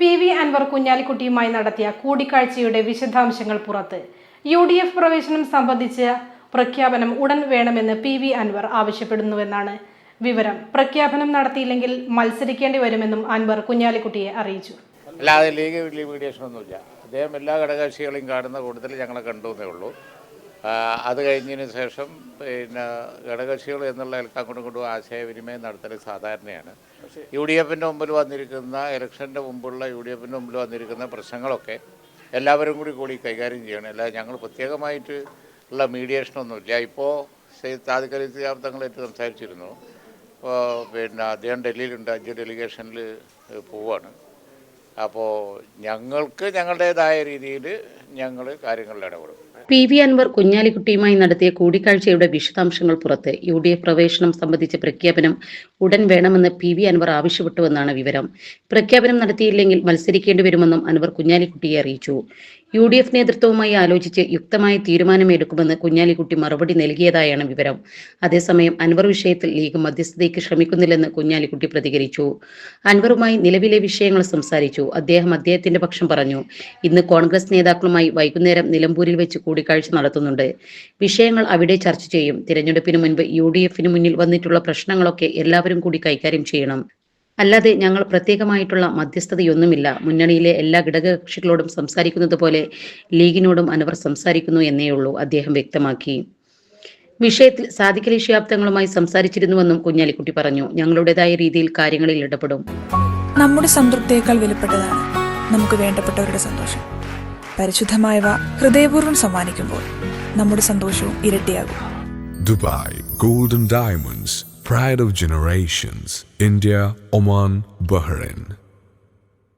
PV Anwar കുഞ്ഞാലിക്കുട്ടിയുമായി നടത്തിയ കൂടിക്കാഴ്ചയുടെ വിശദാംശങ്ങൾ പുറത്ത്. UDF പ്രവേശനം സംബന്ധിച്ച പ്രഖ്യാപനം ഉടൻ വേണമെന്ന് PV അൻവർ ആവശ്യപ്പെടുന്നുവെന്നാണ് വിവരം. പ്രഖ്യാപനം നടത്തിയില്ലെങ്കിൽ മത്സരിക്കേണ്ടി വരുമെന്നും അൻവർ കുഞ്ഞാലിക്കുട്ടിയെ അറിയിച്ചു. അല്ലാതെ ലീഗ് മീഡിയേഷനൊന്നുമില്ല. അദ്ദേഹം എല്ലാ ഘടകകക്ഷികളെയും കാണുന്ന കൂട്ടത്തിൽ ഞങ്ങളെ കണ്ടുവെന്നേ ഉള്ളൂ. അത് കഴിഞ്ഞതിന് ശേഷം ഘടകകക്ഷികൾ എന്നുള്ള അങ്ങോട്ടും ഇങ്ങോട്ടും ആശയവിനിമയം നടത്തൽ സാധാരണയാണ്. UDFൻ്റെ മുമ്പിൽ വന്നിരിക്കുന്ന ഇലക്ഷൻ്റെ മുമ്പുള്ള UDFൻ്റെ മുമ്പിൽ വന്നിരിക്കുന്ന പ്രശ്നങ്ങളൊക്കെ എല്ലാവരും കൂടി കൈകാര്യം ചെയ്യണം. അല്ലാതെ ഞങ്ങൾ പ്രത്യേകമായിട്ട് ഉള്ള മീഡിയേഷനൊന്നുമില്ല. ഇപ്പോൾ സാദിഖ് അലി ശിഹാബ് തങ്ങളായിട്ട് സംസാരിച്ചിരുന്നു. അദ്ദേഹം ഡൽഹിയിലുണ്ട്, 5 ഡെലിഗേഷനിൽ പോവുകയാണ്. അപ്പോൾ ഞങ്ങൾക്ക് ഞങ്ങളുടേതായ രീതിയിൽ ഞങ്ങൾ കാര്യങ്ങളിൽ ഇടപെടും. PV അൻവർ കുഞ്ഞാലിക്കുട്ടിയുമായി നടത്തിയ കൂടിക്കാഴ്ചയുടെ വിശദാംശങ്ങൾ പുറത്ത്. UDF പ്രവേശനം സംബന്ധിച്ച പ്രഖ്യാപനം ഉടൻ വേണമെന്ന് PV അൻവർ ആവശ്യപ്പെട്ടുവെന്നാണ് വിവരം. പ്രഖ്യാപനം നടത്തിയില്ലെങ്കിൽ മത്സരിക്കേണ്ടി വരുമെന്നും അൻവർ കുഞ്ഞാലിക്കുട്ടിയെ അറിയിച്ചു. UDF നേതൃത്വവുമായി ആലോചിച്ച് യുക്തമായ തീരുമാനമെടുക്കുമെന്ന് കുഞ്ഞാലിക്കുട്ടി മറുപടി നൽകിയതായാണ് വിവരം. അതേസമയം അൻവർ വിഷയത്തിൽ ലീഗ് മധ്യസ്ഥതയ്ക്ക് ശ്രമിക്കുന്നില്ലെന്ന് കുഞ്ഞാലിക്കുട്ടി പ്രതികരിച്ചു. അൻവറുമായി നിലവിലെ വിഷയങ്ങൾ സംസാരിച്ചു. അദ്ദേഹത്തിന്റെ പക്ഷം പറഞ്ഞു. ഇന്ന് കോൺഗ്രസ് നേതാക്കളുമായി വൈകുന്നേരം നിലമ്പൂരിൽ വെച്ച് കൂടിക്കാഴ്ച നടത്തുന്നുണ്ട്. വിഷയങ്ങൾ അവിടെ ചർച്ച ചെയ്യും. തിരഞ്ഞെടുപ്പിന് മുൻപ് UDFന് മുന്നിൽ വന്നിട്ടുള്ള പ്രശ്നങ്ങളൊക്കെ എല്ലാവരും കൂടി കൈകാര്യം ചെയ്യണം. അല്ലാതെ ഞങ്ങൾ പ്രത്യേകമായിട്ടുള്ള മധ്യസ്ഥതയൊന്നുമില്ല. മുന്നണിയിലെ എല്ലാ ഘടകകക്ഷികളോടും സംസാരിക്കുന്നത് പോലെ ലീഗിനോടും അൻവർ സംസാരിക്കുന്നു എന്നേയുള്ളൂ, അദ്ദേഹം വ്യക്തമാക്കി. വിഷയത്തിൽ സാദിഖ് അലി ശിഹാബ് തങ്ങളുമായി സംസാരിച്ചിരുന്നുവെന്നും കുഞ്ഞാലിക്കുട്ടി പറഞ്ഞു. ഞങ്ങളുടേതായ രീതിയിൽ കാര്യങ്ങളിൽ ഇടപെടും. നമ്മുടെ സംതൃപ്തിയേക്കാൾ വിലപ്പെട്ടതാണ് നമുക്ക് വേണ്ടപ്പെട്ടവരുടെ സന്തോഷം. പരിശുദ്ധമായവ ഹൃദയപൂർവ്വം സമ്മാനിക്കുമ്പോൾ നമ്മുടെ സന്തോഷവും ഇരട്ടിയാകും. Dubai Golden Diamonds, Pride of Generations, India, Oman, Bahrain.